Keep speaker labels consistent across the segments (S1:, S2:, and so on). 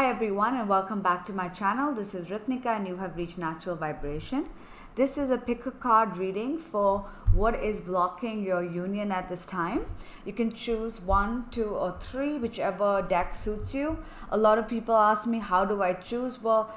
S1: Hi everyone and welcome back to my channel. This is Ritnika and you have reached Natural Vibration. This is a pick a card reading for what is blocking your union at this time. You can choose 1, 2 or 3, whichever deck suits you. A lot of people ask me, how do I choose? Well,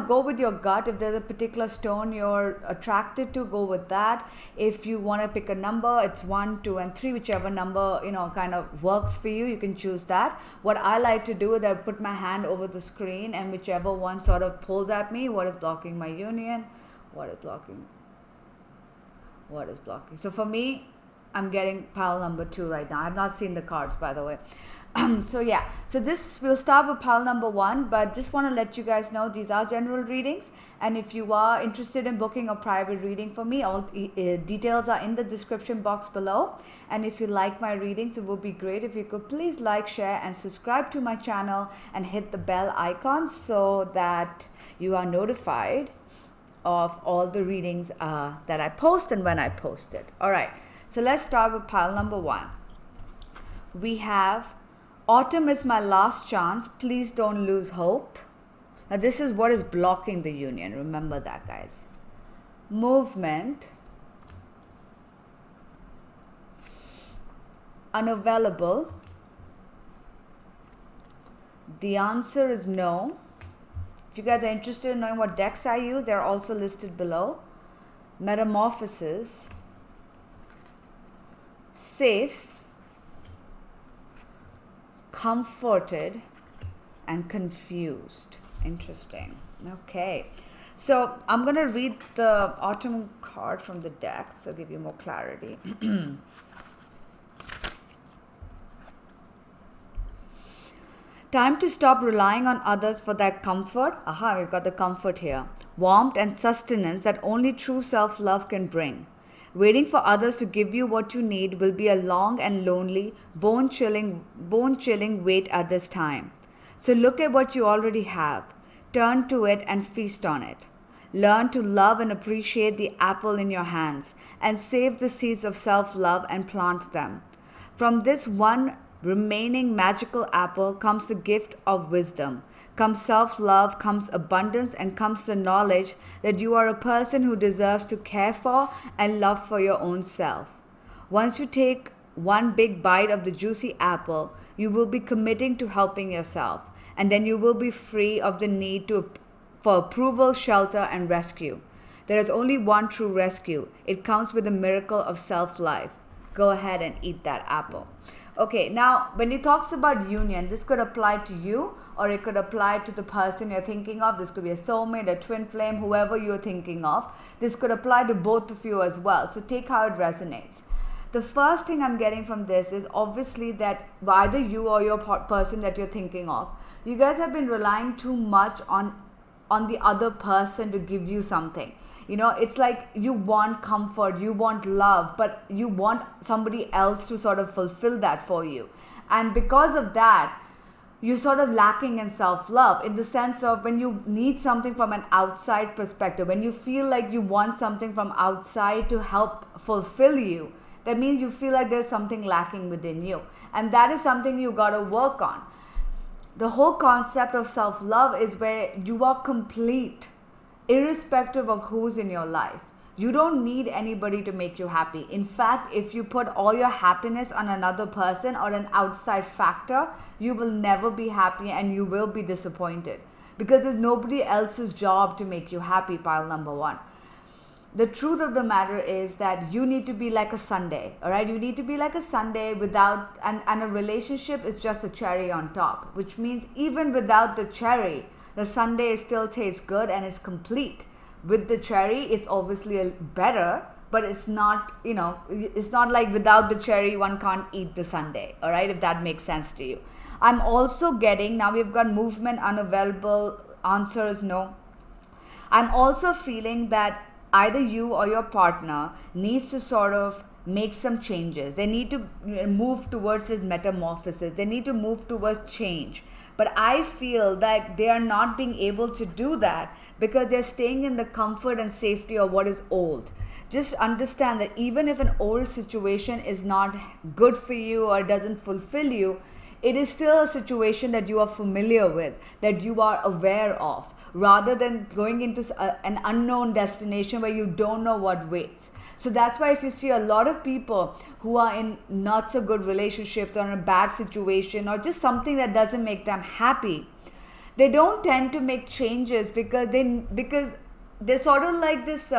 S1: go with your gut. If there's a particular stone you're attracted to, go with that. If you want to pick a number, it's 1, 2 and 3, whichever number kind of works for you, you can choose that. What I like to do is I put my hand over the screen and whichever one sort of pulls at me, what is blocking my union? What is blocking? What is blocking? So for me, I'm getting pile number 2 right now. I've not seen the cards, by the way. So this, we'll start with pile number 1, but just want to let you guys know these are general readings. And if you are interested in booking a private reading for me, all details are in the description box below. And if you like my readings, it would be great if you could please like, share and subscribe to my channel and hit the bell icon so that you are notified of all the readings that I post and when I post it. All right, so let's start with pile number 1. We have, autumn is my last chance, please don't lose hope. Now this is what is blocking the union, remember that, guys. Movement, unavailable, the answer is no. If you guys are interested in knowing what decks I use, they're also listed below. Metamorphosis, safe, comforted, and confused. Interesting. Okay. So I'm going to read the autumn card from the deck, so give you more clarity. Time to stop relying on others for that comfort. Aha, we've got the comfort here. Warmth and sustenance that only true self-love can bring. Waiting for others to give you what you need will be a long and lonely, bone-chilling wait at this time. So look at what you already have. Turn to it and feast on it. Learn to love and appreciate the apple in your hands and save the seeds of self-love and plant them. From this one remaining magical apple comes the gift of wisdom, comes self-love, comes abundance, and comes the knowledge that you are a person who deserves to care for and love for your own self. Once you take one big bite of the juicy apple, you will be committing to helping yourself, and then you will be free of the need for approval, shelter, and rescue. There is only one true rescue. It comes with the miracle of self-life. Go ahead and eat that apple. Okay, now when he talks about union, this could apply to you or it could apply to the person you're thinking of. This could be a soulmate, a twin flame, whoever you're thinking of. This could apply to both of you as well. So take how it resonates. The first thing I'm getting from this is obviously that either you or your person that you're thinking of, you guys have been relying too much on the other person to give you something. It's like you want comfort, you want love, but you want somebody else to sort of fulfill that for you. And because of that, you're sort of lacking in self-love in the sense of when you need something from an outside perspective, when you feel like you want something from outside to help fulfill you, that means you feel like there's something lacking within you. And that is something you got to work on. The whole concept of self-love is where you are complete, irrespective of who's in your life. You don't need anybody to make you happy. In fact, if you put all your happiness on another person or an outside factor, you will never be happy and you will be disappointed because there's nobody else's job to make you happy, pile number 1. The truth of the matter is that you need to be like a sundae, all right? You need to be like a sundae without, and a relationship is just a cherry on top, which means even without the cherry, the sundae still tastes good and is complete. With the cherry, it's obviously better, but it's not, it's not like without the cherry, one can't eat the sundae, all right, if that makes sense to you. I'm also getting, now we've got movement, unavailable, answer is no. I'm also feeling that either you or your partner needs to sort of make some changes. They need to move towards this metamorphosis. They need to move towards change. But I feel that they are not being able to do that because they're staying in the comfort and safety of what is old. Just understand that even if an old situation is not good for you or doesn't fulfill you, it is still a situation that you are familiar with, that you are aware of, rather than going into an unknown destination where you don't know what waits. So that's why if you see a lot of people who are in not so good relationships or in a bad situation or just something that doesn't make them happy, they don't tend to make changes because they're sort of like this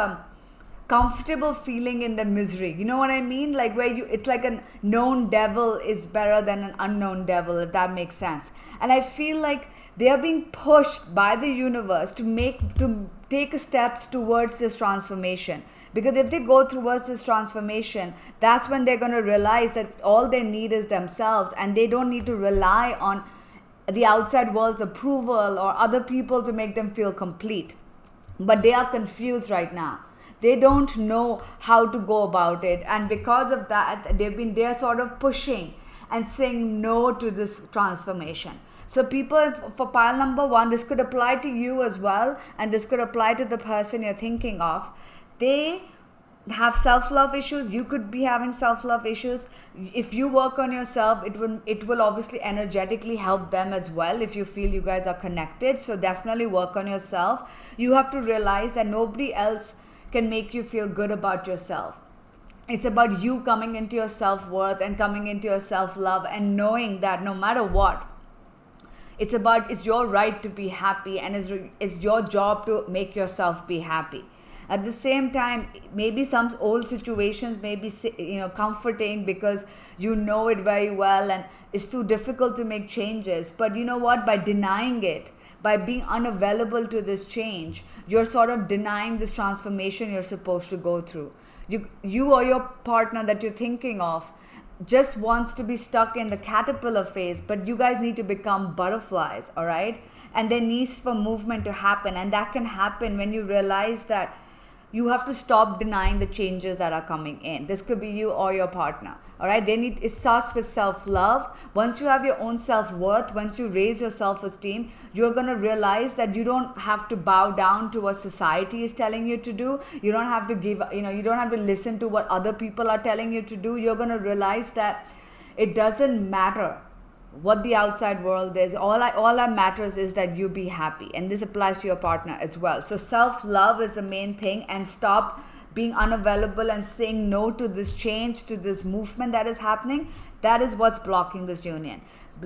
S1: comfortable feeling in the misery. You know what I mean? Like it's like a known devil is better than an unknown devil, if that makes sense. And I feel like they are being pushed by the universe to take steps towards this transformation. Because if they go towards this transformation, that's when they're going to realize that all they need is themselves, and they don't need to rely on the outside world's approval or other people to make them feel complete. But they are confused right now. They don't know how to go about it, and because of that, they're sort of pushing and saying no to this transformation. So people, for pile number 1, this could apply to you as well, and this could apply to the person you're thinking of. They have self-love issues. You could be having self-love issues. If you work on yourself, it will obviously energetically help them as well if you feel you guys are connected. So definitely work on yourself. You have to realize that nobody else can make you feel good about yourself. It's about you coming into your self-worth and coming into your self-love and knowing that no matter what, it's your right to be happy, and it's your job to make yourself be happy. At the same time, maybe some old situations may be comforting because you know it very well and it's too difficult to make changes. But you know what? By denying it, by being unavailable to this change, you're sort of denying this transformation you're supposed to go through. You or your partner that you're thinking of just wants to be stuck in the caterpillar phase, but you guys need to become butterflies, all right? And there needs for movement to happen, and that can happen when you realize that you have to stop denying the changes that are coming in. This could be you or your partner, all right? It starts with self-love. Once you have your own self-worth, once you raise your self-esteem, you're going to realize that you don't have to bow down to what society is telling you to do. You don't have to you don't have to listen to what other people are telling you to do. You're going to realize that it doesn't matter what the outside world is. All that matters is that you be happy, and this applies to your partner as well. So self-love is the main thing, and stop being unavailable and saying no to this change, to this movement that is happening. That is what's blocking this union.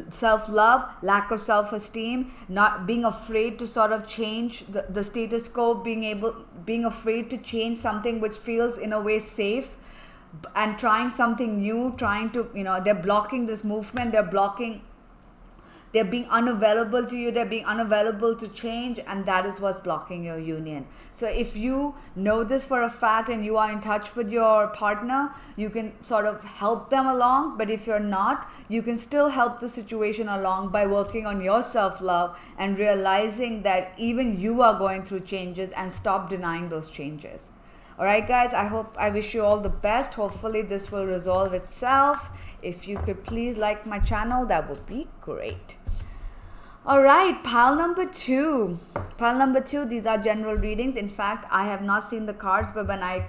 S1: Self-love, lack of self-esteem, not being afraid to sort of change the status quo, being afraid to change something which feels in a way safe, and trying something new, they're blocking this movement, they're being unavailable to you, they're being unavailable to change, and that is what's blocking your union. So if you know this for a fact and you are in touch with your partner, you can sort of help them along. But if you're not, you can still help the situation along by working on your self-love and realizing that even you are going through changes, and stop denying those changes. All right, guys, I wish you all the best. Hopefully this will resolve itself. If you could please like my channel, that would be great. All right, pile number 2. Pile number 2, these are general readings. In fact, I have not seen the cards, but when I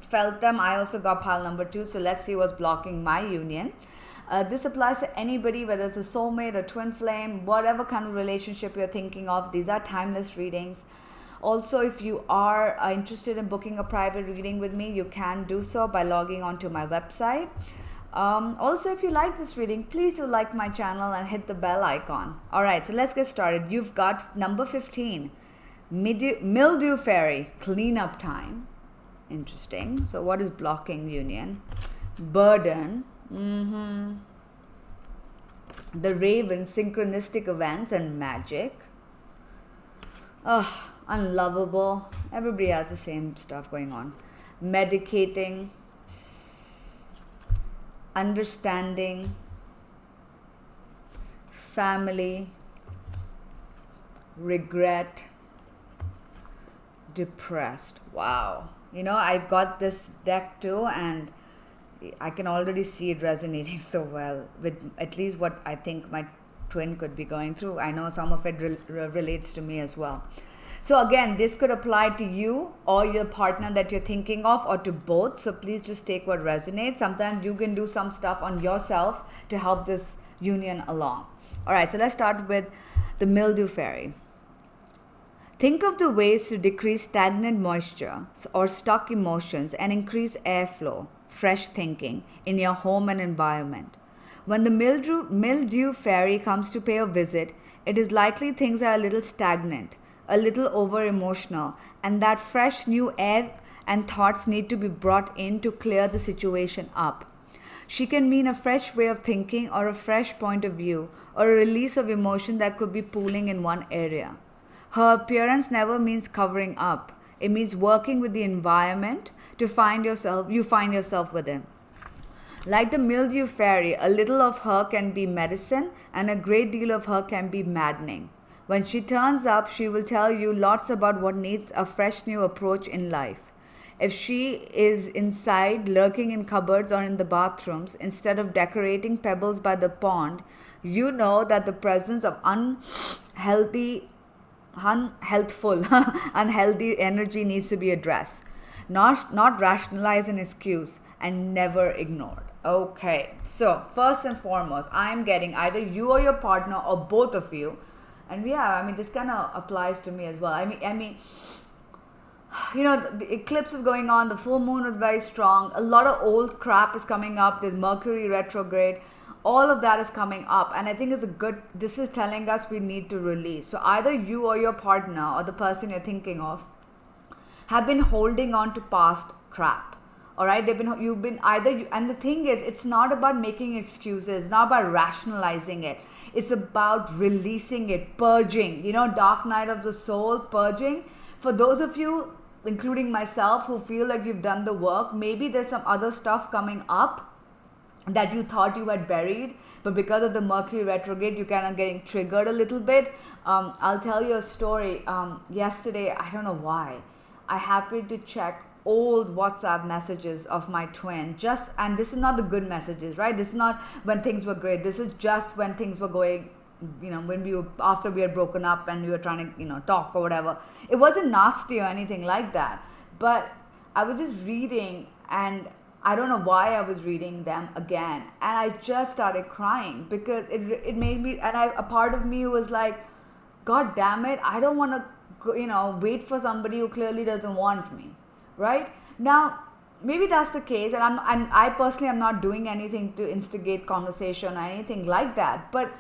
S1: felt them, I also got pile number 2. So let's see what's blocking my union. This applies to anybody, whether it's a soulmate, a twin flame, whatever kind of relationship you're thinking of. These are timeless readings. Also, if you are interested in booking a private reading with me, you can do so by logging on to my website. Also, if you like this reading, please do like my channel and hit the bell icon. All right, so let's get started. You've got number 15, Mildew Fairy, cleanup time. Interesting. So what is blocking union? Burden. The Raven, synchronistic events and magic. Unlovable. Everybody has the same stuff going on. Medicating. Understanding. Family. Regret. Depressed. Wow. I've got this deck too, and I can already see it resonating so well with at least what I think my twin could be going through. I know some of it relates to me as well. So again, this could apply to you or your partner that you're thinking of, or to both. So please just take what resonates. Sometimes you can do some stuff on yourself to help this union along. All right, so let's start with the mildew fairy. Think of the ways to decrease stagnant moisture or stuck emotions and increase airflow, fresh thinking in your home and environment. When the mildew fairy comes to pay a visit, it is likely things are a little stagnant, a little over emotional, and that fresh new air and thoughts need to be brought in to clear the situation up. She can mean a fresh way of thinking or a fresh point of view or a release of emotion that could be pooling in one area. Her appearance never means covering up. It means working with the environment to find yourself within. Like the mildew fairy, a little of her can be medicine and a great deal of her can be maddening. When she turns up, she will tell you lots about what needs a fresh new approach in life. If she is inside, lurking in cupboards or in the bathrooms, instead of decorating pebbles by the pond, you know that the presence of unhealthy energy needs to be addressed, not rationalized and excused, and never ignored. Okay, so first and foremost, I'm getting either you or your partner or both of you, and this kind of applies to me as well. The eclipse is going on, the full moon was very strong, a lot of old crap is coming up, there's Mercury retrograde, all of that is coming up, and I think this is telling us we need to release. So either you or your partner or the person you're thinking of have been holding on to past crap. All right, and the thing is, it's not about making excuses, it's not about rationalizing it. It's about releasing it, purging. Dark night of the soul, purging. For those of you, including myself, who feel like you've done the work, maybe there's some other stuff coming up that you thought you had buried, but because of the Mercury retrograde, you're kind of getting triggered a little bit. I'll tell you a story. Yesterday, I don't know why, I happened to check old WhatsApp messages of my twin, and this is not the good messages, right? This is not when things were great. This is just when things were going, after we had broken up and we were trying to, talk or whatever. It wasn't nasty or anything like that, but I was just reading, and I don't know why I was reading them again, and I just started crying because it made me, and a part of me was like, God damn it, I don't want to, wait for somebody who clearly doesn't want me, right? Now, maybe that's the case, and I personally am not doing anything to instigate conversation or anything like that, but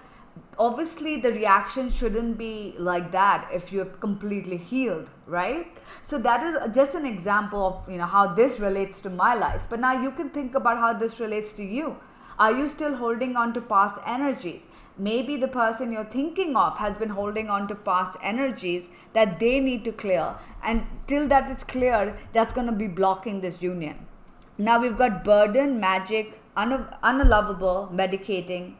S1: obviously the reaction shouldn't be like that if you have completely healed, right? So that is just an example of how this relates to my life. But now you can think about how this relates to you. Are you still holding on to past energies? Maybe the person you're thinking of has been holding on to past energies that they need to clear, and till that is cleared, that's going to be blocking this union. Now we've got burden, magic, unlovable, medicating,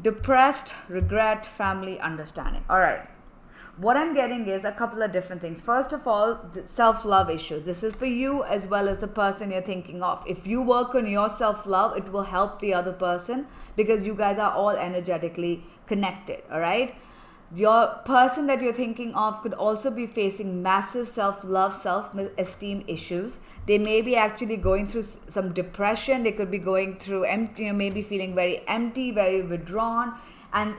S1: depressed, regret, family, understanding. All right. What I'm getting is a couple of different things. First of all, the self-love issue. This is for you as well as the person you're thinking of. If you work on your self-love, it will help the other person because you guys are all energetically connected. All right. Your person that you're thinking of could also be facing massive self-love, self-esteem issues. They may be actually going through some depression. They could be going through empty, maybe feeling very empty, very withdrawn. And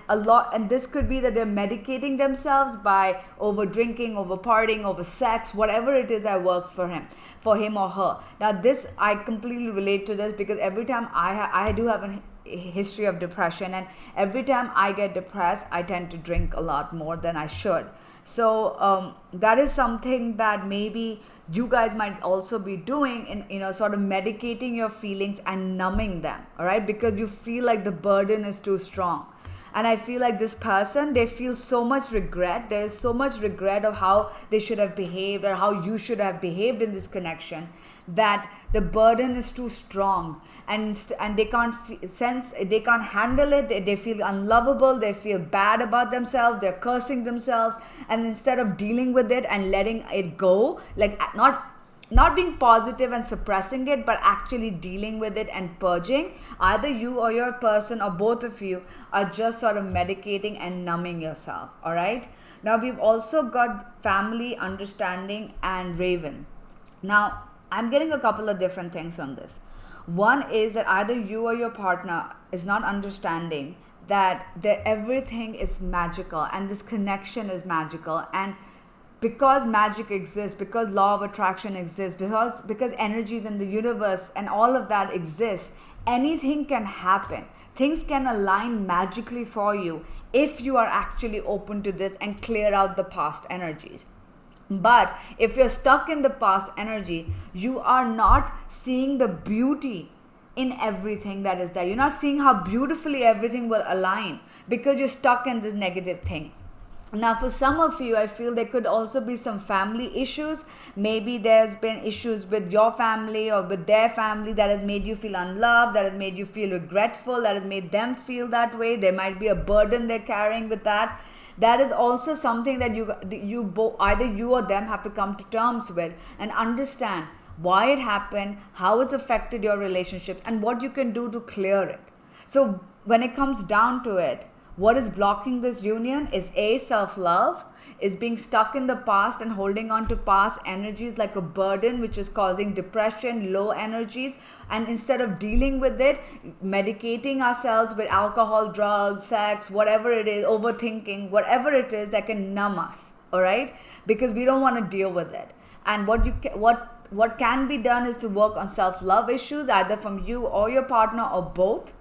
S1: this could be that they're medicating themselves by over drinking, over partying, over sex, whatever it is that works for him or her. Now this, I completely relate to this because every time I do have a history of depression, and every time I get depressed, I tend to drink a lot more than I should. So that is something that maybe you guys might also be doing in, sort of medicating your feelings and numbing them, all right? Because you feel like the burden is too strong. And I feel like this person, they feel so much regret. There is so much regret of how they should have behaved or how you should have behaved in this connection, that the burden is too strong, and they can't they can't handle it. They feel unlovable. They feel bad about themselves. They're cursing themselves. And instead of dealing with it and letting it go, like not being positive and suppressing it, but actually dealing with it and purging, either you or your person or both of you are just sort of medicating and numbing yourself. All right. Now we've also got family, understanding, and raven. Now I'm getting a couple of different things from this. One is that either you or your partner is not understanding that everything is magical and this connection is magical. And because magic exists, because law of attraction exists, because energies in the universe and all of that exists, anything can happen. Things can align magically for you if you are actually open to this and clear out the past energies. But if you're stuck in the past energy, you are not seeing the beauty in everything that is there. You're not seeing how beautifully everything will align because you're stuck in this negative thing. Now, for some of you, I feel there could also be some family issues. Maybe there's been issues with your family or with their family that has made you feel unloved, that has made you feel regretful, that has made them feel that way. There might be a burden they're carrying with that. That is also something that either you or them have to come to terms with and understand why it happened, how it's affected your relationship, and what you can do to clear it. So when it comes down to it, what is blocking this union is self-love, is being stuck in the past and holding on to past energies like a burden, which is causing depression, low energies. And instead of dealing with it, medicating ourselves with alcohol, drugs, sex, whatever it is, overthinking, whatever it is that can numb us, all right? Because we don't want to deal with it. And what can be done is to work on self-love issues, either from you or your partner or both.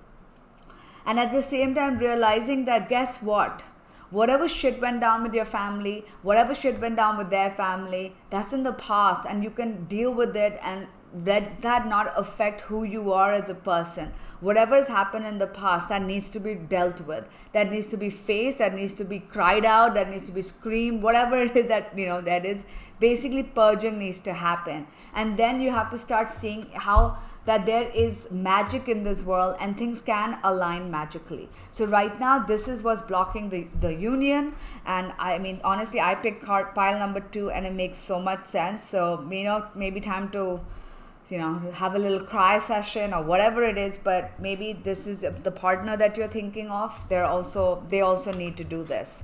S1: And at the same time realizing that, guess what? Whatever shit went down with your family, whatever shit went down with their family, that's in the past, and you can deal with it and let that not affect who you are as a person. Whatever has happened in the past, that needs to be dealt with, that needs to be faced, that needs to be cried out, that needs to be screamed, whatever it is that, that is basically purging needs to happen. And then you have to start seeing how that there is magic in this world and things can align magically. So right now, this is what's blocking the union. And I mean, honestly, I picked pile number 2 and it makes so much sense. So, maybe time to, have a little cry session or whatever it is, but maybe this is the partner that you're thinking of. They also need to do this.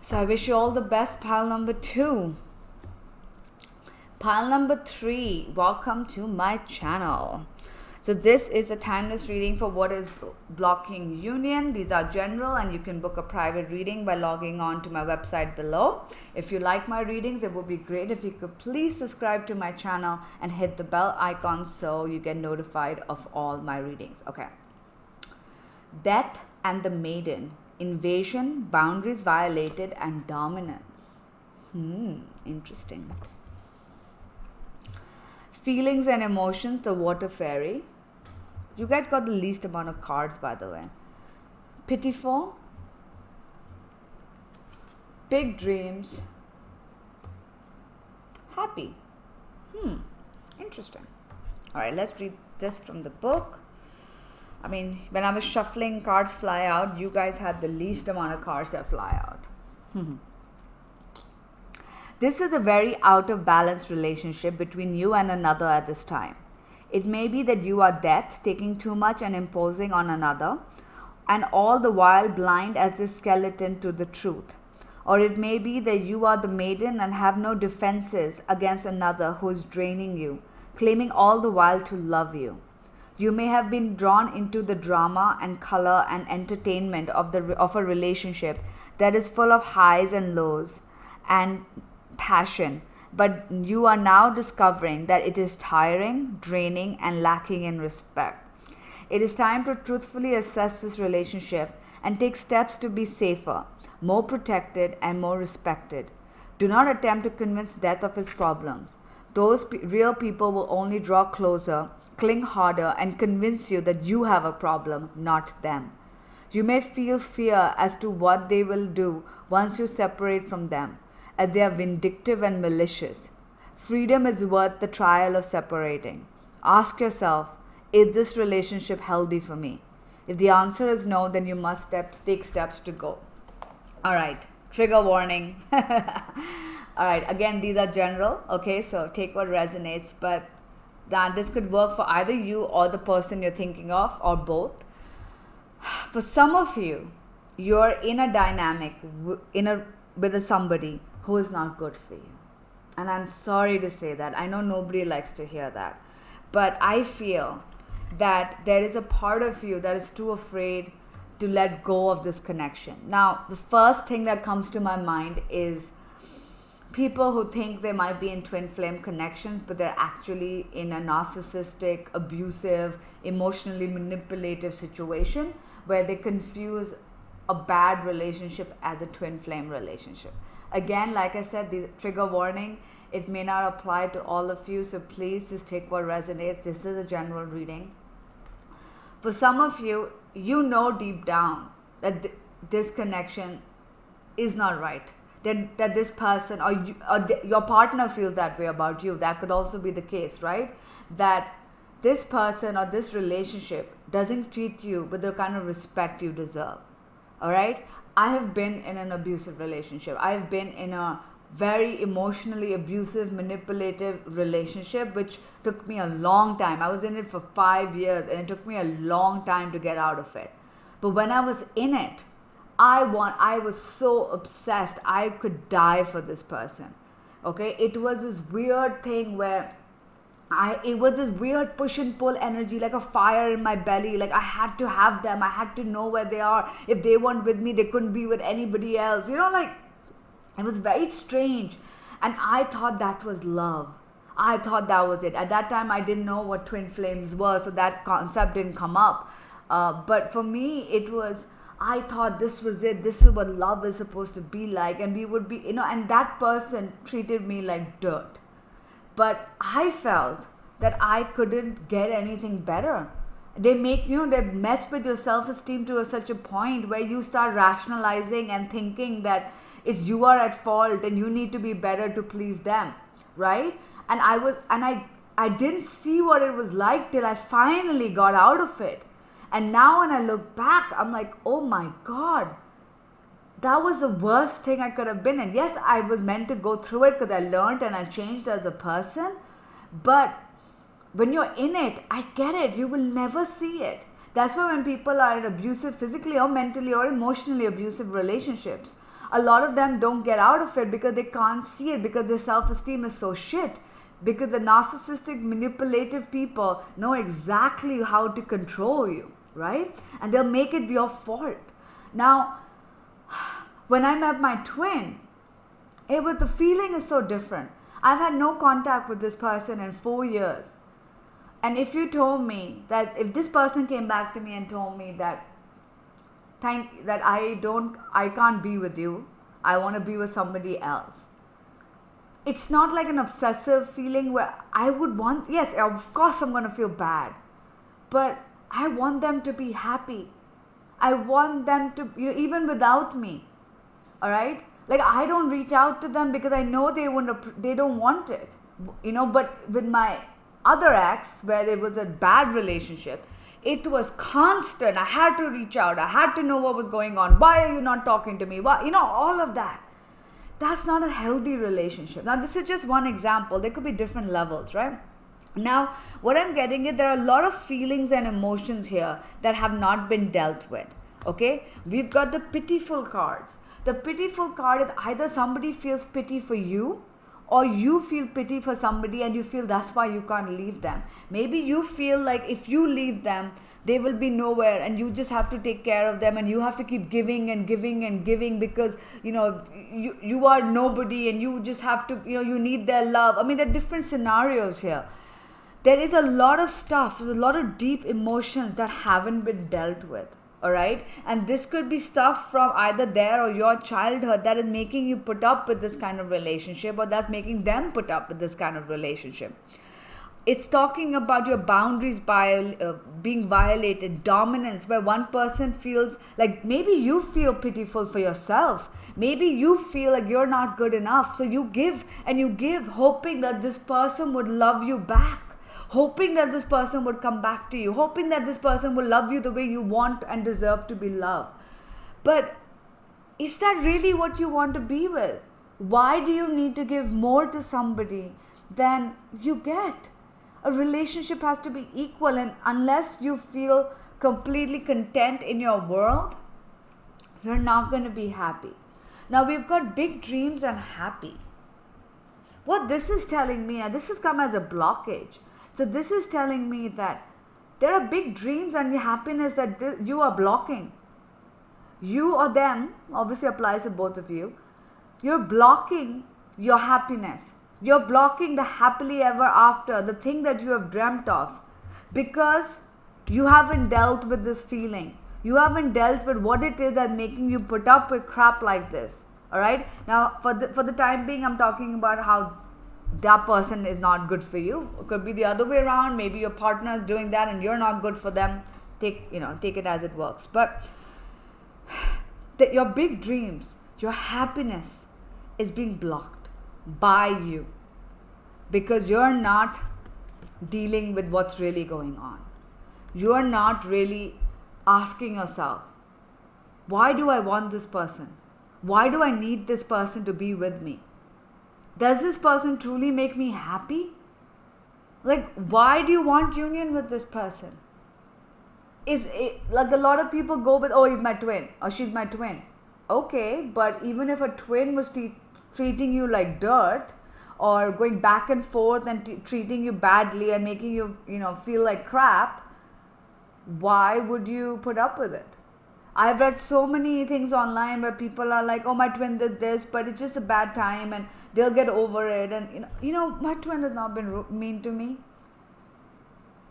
S1: So I wish you all the best, pile number 2. Pile number 3, welcome to my channel. So this is a timeless reading for what is blocking union. These are general and you can book a private reading by logging on to my website below. If you like my readings, it would be great if you could please subscribe to my channel and hit the bell icon so you get notified of all my readings. Okay. Death and the Maiden. Invasion, boundaries violated, and dominance. Interesting. Feelings and emotions, the water fairy. You guys got the least amount of cards, by the way. Pitiful. Big dreams. Happy. Interesting. All right, let's read this from the book. I mean, when I was shuffling, cards fly out. You guys had the least amount of cards that fly out. This is a very out of balance relationship between you and another at this time. It may be that you are death, taking too much and imposing on another, and all the while blind as a skeleton to the truth. Or it may be that you are the maiden and have no defenses against another who is draining you, claiming all the while to love you. You may have been drawn into the drama and color and entertainment of a relationship that is full of highs and lows and passion, but you are now discovering that it is tiring, draining, and lacking in respect. It is time to truthfully assess this relationship and take steps to be safer, more protected, and more respected. Do not attempt to convince death of its problems. Those real people will only draw closer, cling harder, and convince you that you have a problem, not them. You may feel fear as to what they will do once you separate from them, as they are vindictive and malicious. Freedom is worth the trial of separating. Ask yourself, is this relationship healthy for me? If the answer is no, then you must take steps to go. All right, trigger warning. All right, again, these are general, okay? So take what resonates, but this could work for either you or the person you're thinking of, or both. For some of you, you're in a dynamic with somebody who is not good for you. And I'm sorry to say that. I know nobody likes to hear that. But I feel that there is a part of you that is too afraid to let go of this connection. Now, the first thing that comes to my mind is people who think they might be in twin flame connections, but they're actually in a narcissistic, abusive, emotionally manipulative situation where they confuse a bad relationship as a twin flame relationship. Again, like I said, the trigger warning, it may not apply to all of you, so please just take what resonates. This is a general reading. For some of you, you know deep down that this connection is not right. That this person or your partner feels that way about you. That could also be the case, right? That this person or this relationship doesn't treat you with the kind of respect you deserve. All right? I have been in an abusive relationship. I've been in a very emotionally abusive, manipulative relationship, which took me a long time. I was in it for 5 years and it took me a long time to get out of it. But when I was in it, I was so obsessed. I could die for this person. Okay? It was this weird thing where it was this weird push and pull energy, like a fire in my belly. Like I had to have them. I had to know where they are. If they weren't with me, they couldn't be with anybody else. Like it was very strange. And I thought that was love. I thought that was it. At that time, I didn't know what twin flames were, so that concept didn't come up. But for me, it was, I thought this was it. This is what love is supposed to be like. And we would be, and that person treated me like dirt. But I felt that I couldn't get anything better. They make, they mess with your self-esteem to such a point where you start rationalizing and thinking that you are at fault and you need to be better to please them, right? And I didn't see what it was like till I finally got out of it. And now when I look back, I'm like, oh my God, that was the worst thing I could have been in. Yes, I was meant to go through it because I learned and I changed as a person. But when you're in it, I get it. You will never see it. That's why when people are in abusive, physically or mentally or emotionally abusive relationships, a lot of them don't get out of it because they can't see it, because their self-esteem is so shit. Because the narcissistic, manipulative people know exactly how to control you, right? And they'll make it your fault. Now, when I met my twin, the feeling is so different. I've had no contact with this person in 4 years. And if you told me that, if this person came back to me and told me that, I can't be with you, I want to be with somebody else. It's not like an obsessive feeling where I would want, yes, of course I'm going to feel bad. But I want them to be happy. I want them to, even without me. All right? Like I don't reach out to them because I know they don't want it. But with my other ex, where there was a bad relationship, it was constant. I had to reach out. I had to know what was going on. Why are you not talking to me? Why? All of that. That's not a healthy relationship. Now, this is just one example. There could be different levels, right? Now, what I'm getting is there are a lot of feelings and emotions here that have not been dealt with. Okay? We've got the pitiful cards. The pitiful card is either somebody feels pity for you, or you feel pity for somebody and you feel that's why you can't leave them. Maybe you feel like if you leave them, they will be nowhere and you just have to take care of them and you have to keep giving and giving and giving because, you are nobody and you just have to, you need their love. I mean, there are different scenarios here. There is a lot of stuff, a lot of deep emotions that haven't been dealt with. All right. And this could be stuff from either their or your childhood that is making you put up with this kind of relationship, or that's making them put up with this kind of relationship. It's talking about your boundaries being violated, dominance, where one person feels like maybe you feel pitiful for yourself. Maybe you feel like you're not good enough. So you give and you give, hoping that this person would love you back. Hoping that this person would come back to you, hoping that this person will love you the way you want and deserve to be loved. But is that really what you want to be with? Why do you need to give more to somebody than you get? A relationship has to be equal, and unless you feel completely content in your world, you're not going to be happy. Now, we've got big dreams and happy. What this is telling me, and this has come as a blockage. So this is telling me that there are big dreams and happiness that you are blocking. you or them, obviously applies to both of you, you're blocking your happiness. You're blocking the happily ever after, the thing that you have dreamt of, because you haven't dealt with this feeling. You haven't dealt with what it is that's making you put up with crap like this. Alright? Now, for the time being, I'm talking about how that person is not good for you. It could be the other way around. Maybe your partner is doing that and you're not good for them. Take it as it works. But your big dreams, your happiness is being blocked by you because you're not dealing with what's really going on. You're not really asking yourself, why do I want this person? Why do I need this person to be with me? Does this person truly make me happy? Like, why do you want union with this person? Like a lot of people go with, oh, he's my twin or she's my twin. Okay, but even if a twin was treating you like dirt or going back and forth and treating you badly and making you, feel like crap, why would you put up with it? I've read so many things online where people are like, oh, my twin did this, but it's just a bad time and they'll get over it. And, my twin has not been mean to me.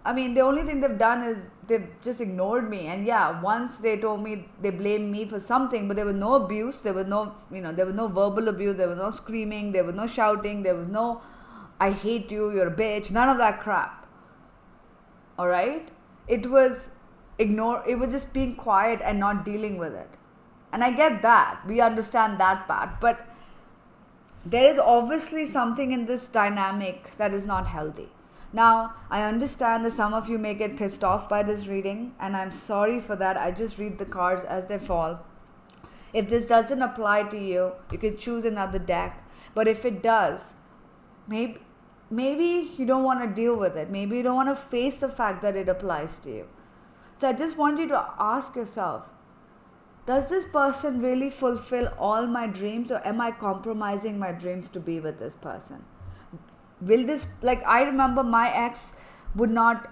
S1: I mean, the only thing they've done is they've just ignored me. And yeah, once they told me, they blamed me for something, but there was no abuse. There was no, there was no verbal abuse. There was no screaming. There was no shouting. There was no, I hate you, you're a bitch. None of that crap. All right? It was just being quiet and not dealing with it. And I get that. We understand that part. But there is obviously something in this dynamic that is not healthy. Now, I understand that some of you may get pissed off by this reading, and I'm sorry for that. I just read the cards as they fall. If this doesn't apply to you, you can choose another deck. But if it does, maybe you don't want to deal with it. Maybe you don't want to face the fact that it applies to you. So I just want you to ask yourself, does this person really fulfill all my dreams, or am I compromising my dreams to be with this person? I remember my ex would not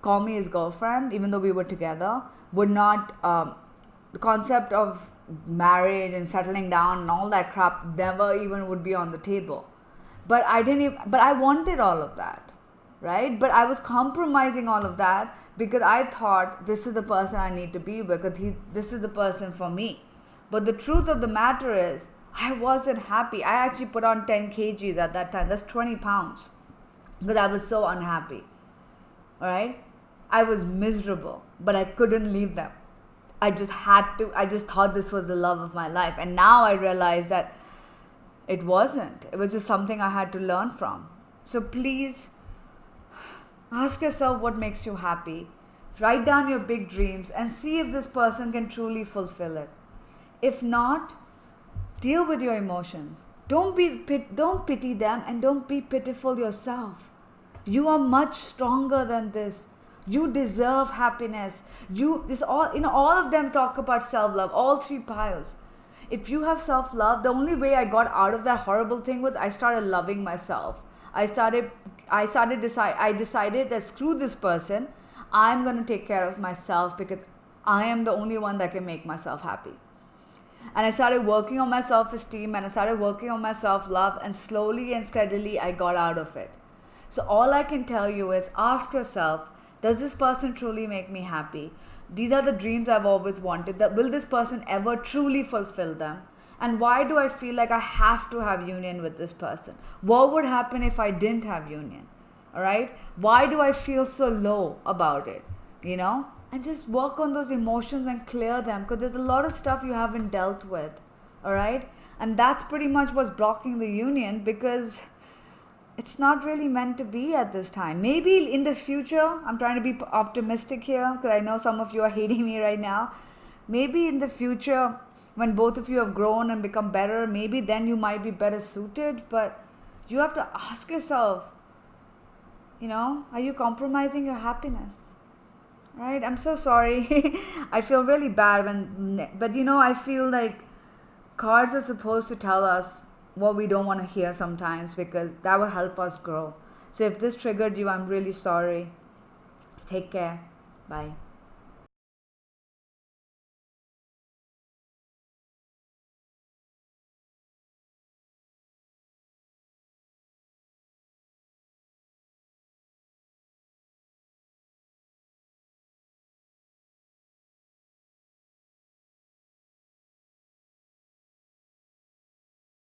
S1: call me his girlfriend, even though we were together, would not, the concept of marriage and settling down and all that crap never even would be on the table. But I wanted all of that, right? But I was compromising all of that because I thought this is the person I need to be with, because this is the person for me. But the truth of the matter is, I wasn't happy. I actually put on 10 kgs at that time. That's 20 pounds. Because I was so unhappy. Alright? I was miserable. But I couldn't leave them. I just had to. I just thought this was the love of my life. And now I realize that it wasn't. It was just something I had to learn from. So please, ask yourself what makes you happy. Write down your big dreams and see if this person can truly fulfill it. If not, deal with your emotions. Don't pity them, and don't be pitiful yourself. You are much stronger than this. You deserve happiness. All of them talk about self-love, all three piles. If you have self-love, the only way I got out of that horrible thing was I started loving myself. I decided that screw this person. I'm going to take care of myself because I am the only one that can make myself happy. And I started working on my self-esteem, and I started working on my self-love, and slowly and steadily I got out of it. So all I can tell you is ask yourself, does this person truly make me happy? These are the dreams I've always wanted. Will this person ever truly fulfill them? And why do I feel like I have to have union with this person? What would happen if I didn't have union? All right? Why do I feel so low about it? And just work on those emotions and clear them, because there's a lot of stuff you haven't dealt with. All right? And that's pretty much what's blocking the union, because it's not really meant to be at this time. Maybe in the future, I'm trying to be optimistic here, because I know some of you are hating me right now. Maybe in the future, when both of you have grown and become better, maybe then you might be better suited. But you have to ask yourself, are you compromising your happiness? Right? I'm so sorry. I feel really bad but I feel like cards are supposed to tell us what we don't want to hear sometimes, because that will help us grow. So if this triggered you, I'm really sorry. Take care. Bye.